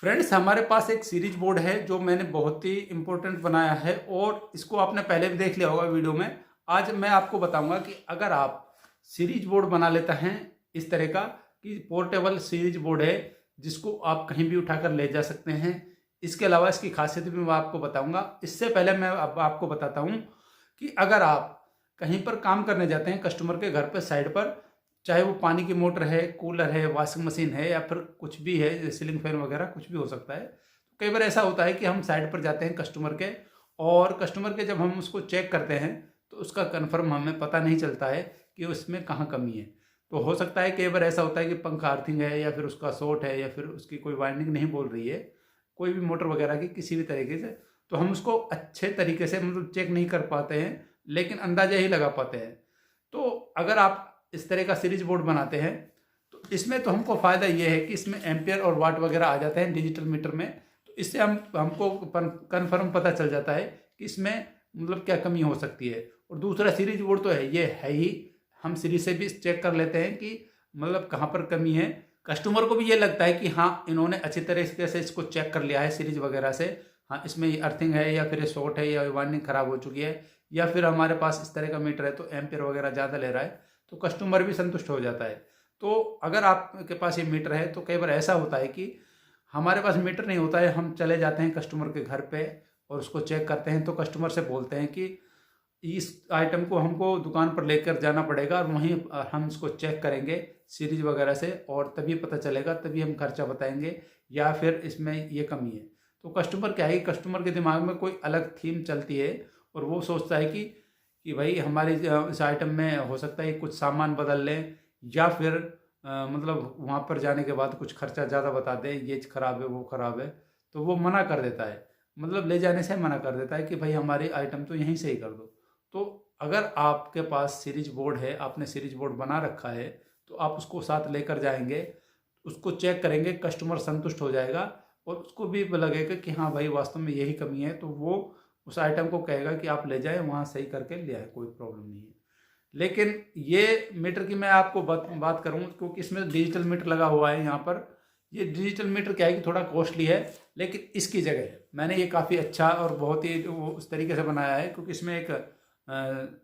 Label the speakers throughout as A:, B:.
A: Friends, हमारे पास एक series board है जो मैंने बहुत ही इम्पोर्टेंट बनाया है और इसको आपने पहले भी देख लिया होगा वीडियो में। आज मैं आपको बताऊंगा कि अगर आप सीरीज बोर्ड बना लेते हैं इस तरह का कि पोर्टेबल सीरीज बोर्ड है जिसको आप कहीं भी उठाकर ले जा सकते हैं। इसके अलावा इसकी खासियत भी मैं आपको बताऊंगा। इससे पहले मैं अब आपको बताता हूं कि अगर आप कहीं पर काम करने जाते हैं कस्टमर के घर पर साइड पर, चाहे वो पानी की मोटर है, कूलर है, वॉशिंग मशीन है या फिर कुछ भी है, सीलिंग फैन वगैरह कुछ भी हो सकता है। तो कई बार ऐसा होता है कि हम साइड पर जाते हैं कस्टमर के, और कस्टमर के जब हम उसको चेक करते हैं तो उसका कन्फर्म हमें पता नहीं चलता है कि उसमें कहाँ कमी है। तो हो सकता है कई बार ऐसा होता है कि पंखा अर्थिंग है या फिर उसका शॉर्ट है या फिर उसकी कोई वाइंडिंग नहीं बोल रही है, कोई भी मोटर वगैरह की किसी भी तरीके से, तो हम उसको अच्छे तरीके से मतलब चेक नहीं कर पाते हैं, लेकिन अंदाजा ही लगा पाते हैं। तो अगर आप इस तरह का सीरीज बोर्ड बनाते हैं तो इसमें तो हमको फ़ायदा ये है कि इसमें एम्पियर और वाट वगैरह आ जाते हैं डिजिटल मीटर में। तो इससे हमको कन्फर्म पता चल जाता है कि इसमें मतलब क्या कमी हो सकती है। और दूसरा सीरीज बोर्ड तो है, ये है ही, हम सीरीज से भी चेक कर लेते हैं कि मतलब कहाँ पर कमी है। कस्टमर को भी ये लगता है कि हाँ, इन्होंने अच्छी तरीके से इसको चेक कर लिया है सीरीज वगैरह से। हाँ, इसमें अर्थिंग है या फिर शॉर्ट है या वाइंडिंग खराब हो चुकी है या फिर हमारे पास इस तरह का मीटर है तो एम्पियर वगैरह ज़्यादा ले रहा है, तो कस्टमर भी संतुष्ट हो जाता है। तो अगर आपके पास ये मीटर है तो कई बार ऐसा होता है कि हमारे पास मीटर नहीं होता है, हम चले जाते हैं कस्टमर के घर पे और उसको चेक करते हैं, तो कस्टमर से बोलते हैं कि इस आइटम को हमको दुकान पर लेकर जाना पड़ेगा और वहीं हम इसको चेक करेंगे सीरीज वगैरह से, और तभी पता चलेगा, तभी हम खर्चा बताएंगे या फिर इसमें ये कमी है। तो कस्टमर क्या है, कस्टमर के दिमाग में कोई अलग थीम चलती है और वो सोचता है कि भाई हमारी इस आइटम में हो सकता है कुछ सामान बदल लें या फिर मतलब वहाँ पर जाने के बाद कुछ खर्चा ज़्यादा बता दें, ये ख़राब है वो ख़राब है, तो वो मना कर देता है, मतलब ले जाने से मना कर देता है कि भाई हमारी आइटम तो यहीं से ही कर दो। तो अगर आपके पास सीरीज बोर्ड है, आपने सीरीज बोर्ड बना रखा है, तो आप उसको साथ लेकर जाएंगे, उसको चेक करेंगे, कस्टमर संतुष्ट हो जाएगा और उसको भी लगेगा कि हाँ भाई वास्तव में यही कमी है, तो वो उस आइटम को कहेगा कि आप ले जाएं, वहाँ सही करके ले आए, कोई प्रॉब्लम नहीं है। लेकिन ये मीटर की मैं आपको बात करूँ, क्योंकि इसमें डिजिटल मीटर लगा हुआ है यहाँ पर। ये डिजिटल मीटर क्या है कि थोड़ा कॉस्टली है, लेकिन इसकी जगह मैंने ये काफ़ी अच्छा और बहुत ही उस तरीके से बनाया है, क्योंकि इसमें एक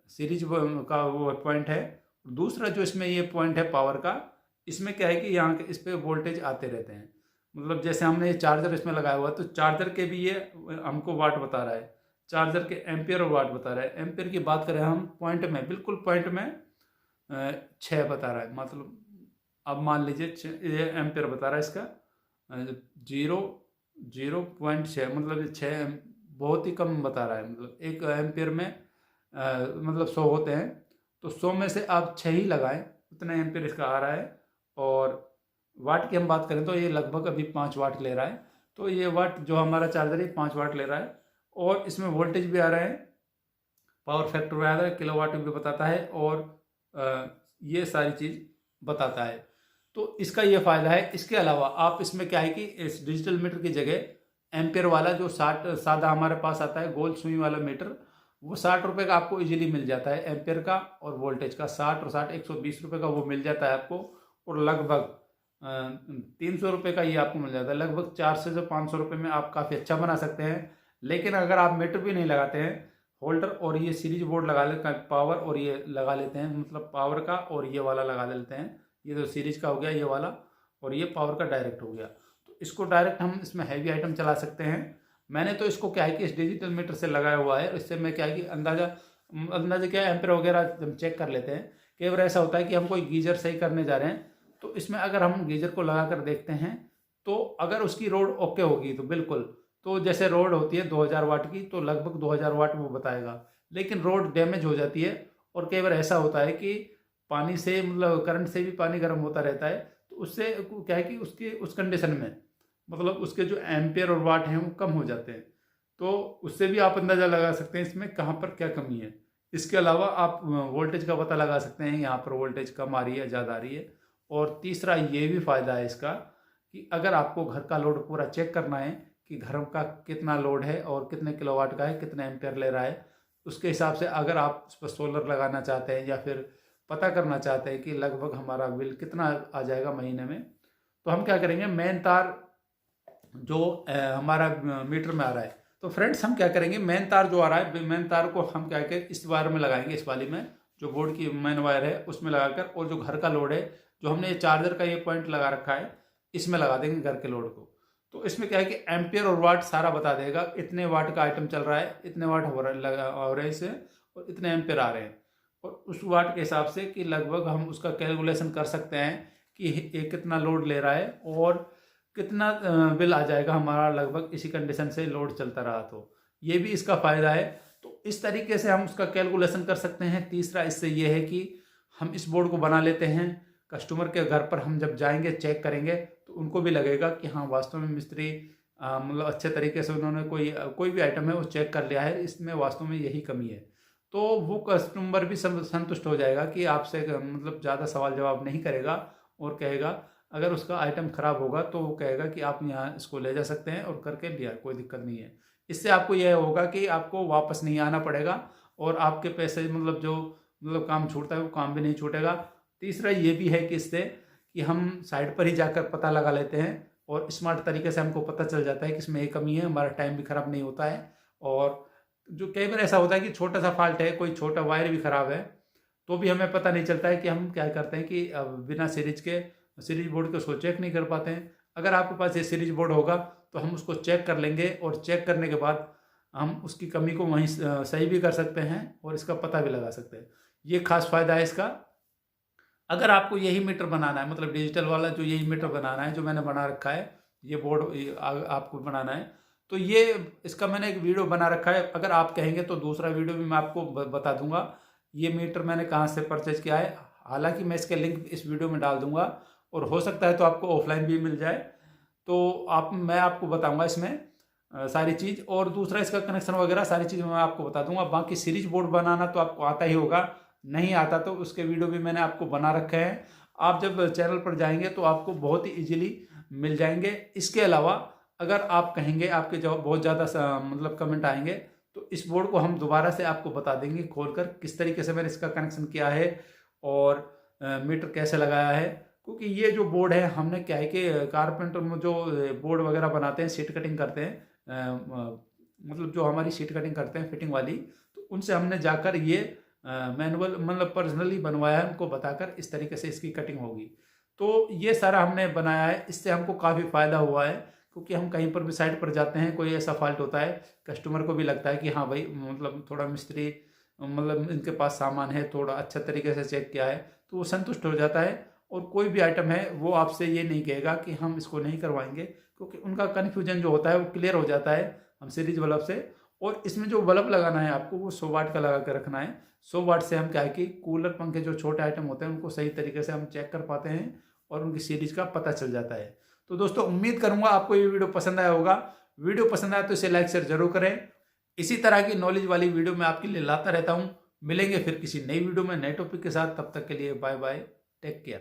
A: सीरीज का वो पॉइंट है। दूसरा जो इसमें ये पॉइंट है पावर का, इसमें क्या है कि यहाँ के इस पर वोल्टेज आते रहते हैं। मतलब जैसे हमने ये चार्जर इसमें लगाया हुआ है, तो चार्जर के भी ये हमको वाट बता रहा है, चार्जर के एम्पियर और वाट बता रहा है। एम्पियर की बात करें हम, पॉइंट में, बिल्कुल पॉइंट में 6 बता रहा है। मतलब अब मान लीजिए ये एम्पियर बता रहा है इसका 0.6, मतलब ये 6 बहुत ही कम बता रहा है। मतलब एक एम्पियर में मतलब 100 होते हैं, तो 100 में से आप 6 ही लगाएं, उतना एम्पियर इसका आ रहा है। और वाट की हम बात करें तो ये लगभग अभी 5 वाट ले रहा है। तो ये वाट जो हमारा चार्जर है 5 वाट ले रहा है, और इसमें वोल्टेज भी आ रहा है, पावर फैक्टर भी आ रहा है, किलोवाट भी बताता है, और ये सारी चीज़ बताता है। तो इसका ये फ़ायदा है। इसके अलावा आप इसमें क्या है कि इस डिजिटल मीटर की जगह एम्पियर वाला जो 60 सादा हमारे पास आता है गोल सुई वाला मीटर, वो 60 रुपये का आपको इजीली मिल जाता है। एम्पियर का और वोल्टेज का 60 और 60 120 रुपये का वो मिल जाता है आपको, और लगभग 300 रुपये का ये आपको मिल जाता है। लगभग 400 से 500 रुपये में आप काफ़ी अच्छा बना सकते हैं। लेकिन अगर आप मीटर भी नहीं लगाते हैं, होल्डर और ये सीरीज बोर्ड लगा लेते हैं, पावर और ये लगा लेते हैं, मतलब पावर का और ये वाला लगा लेते हैं, ये तो सीरीज का हो गया ये वाला, और ये पावर का डायरेक्ट हो गया, तो इसको डायरेक्ट हम इसमें हैवी आइटम चला सकते हैं। मैंने तो इसको क्या है कि इस डिजिटल मीटर से लगाया हुआ है, इससे मैं क्या है कि अंदाजा क्या एम्पेयर वगैरह हम चेक कर लेते हैं। कई बार ऐसा होता है कि हम कोई गीजर सही करने जा रहे हैं, तो इसमें अगर हम गीजर को लगा कर देखते हैं, तो अगर उसकी रोड ओके होगी तो बिल्कुल, तो जैसे रोड होती है 2000 वाट की, तो लगभग 2000 वाट वो बताएगा। लेकिन रोड डैमेज हो जाती है, और कई बार ऐसा होता है कि पानी से मतलब करंट से भी पानी गर्म होता रहता है, तो उससे क्या है कि उसकी उस कंडीशन में मतलब उसके जो एम्पियर और वाट हैं वो कम हो जाते हैं। तो उससे भी आप अंदाज़ा लगा सकते हैं इसमें कहाँ पर क्या कमी है। इसके अलावा आप वोल्टेज का पता लगा सकते हैं, यहाँ पर वोल्टेज कम आ रही है, ज़्यादा आ रही है। और तीसरा ये भी फ़ायदा है इसका कि अगर आपको घर का लोड पूरा चेक करना है कि घर का कितना लोड है और कितने किलोवाट का है, कितने एम्पियर ले रहा है, उसके हिसाब से अगर आप उस पर सोलर लगाना चाहते हैं या फिर पता करना चाहते हैं कि लगभग हमारा बिल कितना आ जाएगा महीने में, तो हम क्या करेंगे, मेन तार जो हमारा मीटर में आ रहा है। तो फ्रेंड्स हम क्या करेंगे, मेन तार जो आ रहा है, मेन तार को हम क्या करें इस वायर में लगाएंगे, इस वाली में जो बोर्ड की मेन वायर है उसमें लगाकर, और जो घर का लोड है जो हमने चार्जर का ये पॉइंट लगा रखा है इसमें लगा देंगे घर के लोड को। तो इसमें क्या है कि एम्पियर और वाट सारा बता देगा, इतने वाट का आइटम चल रहा है, इतने वाट हो रहे हैं इससे, और इतने एम्पियर आ रहे हैं। और उस वाट के हिसाब से कि लगभग हम उसका कैलकुलेशन कर सकते हैं कि ये कितना लोड ले रहा है और कितना बिल आ जाएगा हमारा लगभग इसी कंडीशन से लोड चलता रहा। तो ये भी इसका फ़ायदा है। तो इस तरीके से हम उसका कैलकुलेशन कर सकते हैं। तीसरा इससे ये है कि हम इस बोर्ड को बना लेते हैं, कस्टमर के घर पर हम जब जाएंगे चेक करेंगे तो उनको भी लगेगा कि हाँ वास्तव में मिस्त्री मतलब अच्छे तरीके से उन्होंने कोई भी आइटम है वो चेक कर लिया है, इसमें वास्तव में यही कमी है। तो वो कस्टमर भी संतुष्ट हो जाएगा कि आपसे मतलब ज़्यादा सवाल जवाब नहीं करेगा, और कहेगा अगर उसका आइटम ख़राब होगा तो वो कहेगा कि आप यहाँ इसको ले जा सकते हैं और करके लिया, कोई दिक्कत नहीं है। इससे आपको यह होगा कि आपको वापस नहीं आना पड़ेगा, और आपके पैसे मतलब जो मतलब काम छूटता है वो काम भी नहीं छूटेगा। तीसरा ये भी है कि इससे कि हम साइड पर ही जाकर पता लगा लेते हैं, और स्मार्ट तरीके से हमको पता चल जाता है कि इसमें ये कमी है, हमारा टाइम भी ख़राब नहीं होता है। और जो कई बार ऐसा होता है कि छोटा सा फॉल्ट है, कोई छोटा वायर भी ख़राब है, तो भी हमें पता नहीं चलता है कि हम क्या करते हैं कि बिना सीरीज बोर्ड के उसको चेक नहीं कर पाते हैं। अगर आपके पास ये सीरीज बोर्ड होगा तो हम उसको चेक कर लेंगे, और चेक करने के बाद हम उसकी कमी को वहीं सही भी कर सकते हैं और इसका पता भी लगा सकते हैं। ये खास फ़ायदा है इसका। अगर आपको यही मीटर बनाना है, मतलब डिजिटल वाला जो यही मीटर बनाना है जो मैंने बना रखा है, ये बोर्ड आपको बनाना है, तो ये इसका मैंने एक वीडियो बना रखा है। अगर आप कहेंगे तो दूसरा वीडियो भी मैं आपको बता दूंगा ये मीटर मैंने कहाँ से परचेज किया है। हालांकि मैं इसके लिंक इस वीडियो में डाल दूंगा, और हो सकता है तो आपको ऑफलाइन भी मिल जाए। तो मैं आपको बताऊंगा इसमें सारी चीज़, और दूसरा इसका कनेक्शन वगैरह सारी चीज़ मैं आपको बता दूंगा। बाकी सीरीज बोर्ड बनाना तो आपको आता ही होगा, नहीं आता तो उसके वीडियो भी मैंने आपको बना रखे हैं। आप जब चैनल पर जाएंगे तो आपको बहुत ही इजीली मिल जाएंगे। इसके अलावा अगर आप कहेंगे, आपके जो बहुत ज़्यादा मतलब कमेंट आएंगे, तो इस बोर्ड को हम दोबारा से आपको बता देंगे खोलकर किस तरीके से मैंने इसका कनेक्शन किया है और मीटर कैसे लगाया है। क्योंकि ये जो बोर्ड है हमने क्या है कि कारपेंटर में जो बोर्ड वगैरह बनाते हैं, सीट कटिंग करते हैं, मतलब जो हमारी सीट कटिंग करते हैं फिटिंग वाली, तो उनसे हमने जाकर ये मैनुअल मतलब पर्सनली बनवाया है, उनको बताकर इस तरीके से इसकी कटिंग होगी। तो ये सारा हमने बनाया है, इससे हमको काफ़ी फ़ायदा हुआ है। क्योंकि हम कहीं पर भी साइट पर जाते हैं, कोई ऐसा फॉल्ट होता है, कस्टमर को भी लगता है कि हाँ भाई मतलब थोड़ा मिस्त्री मतलब इनके पास सामान है, थोड़ा अच्छा तरीके से चेक किया है, तो वो संतुष्ट हो जाता है। और कोई भी आइटम है वो आपसे ये नहीं कहेगा कि हम इसको नहीं करवाएंगे, क्योंकि उनका कन्फ्यूजन जो होता है वो क्लियर हो जाता है हम सीरीज बल्ब से। और इसमें जो बल्ब लगाना है आपको वो 100 वाट का लगा कर रखना है। 100 वाट से हम क्या है कि कूलर पंखे जो छोटे आइटम होते हैं उनको सही तरीके से हम चेक कर पाते हैं और उनकी सीरीज का पता चल जाता है। तो दोस्तों उम्मीद करूंगा आपको ये वीडियो पसंद आया होगा। वीडियो पसंद आया तो इसे लाइक शेयर जरूर करें। इसी तरह की नॉलेज वाली वीडियो मैं आपके लिए लाता रहता हूँ। मिलेंगे फिर किसी नई वीडियो में नए टॉपिक के साथ, तब तक के लिए बाय बाय, टेक केयर।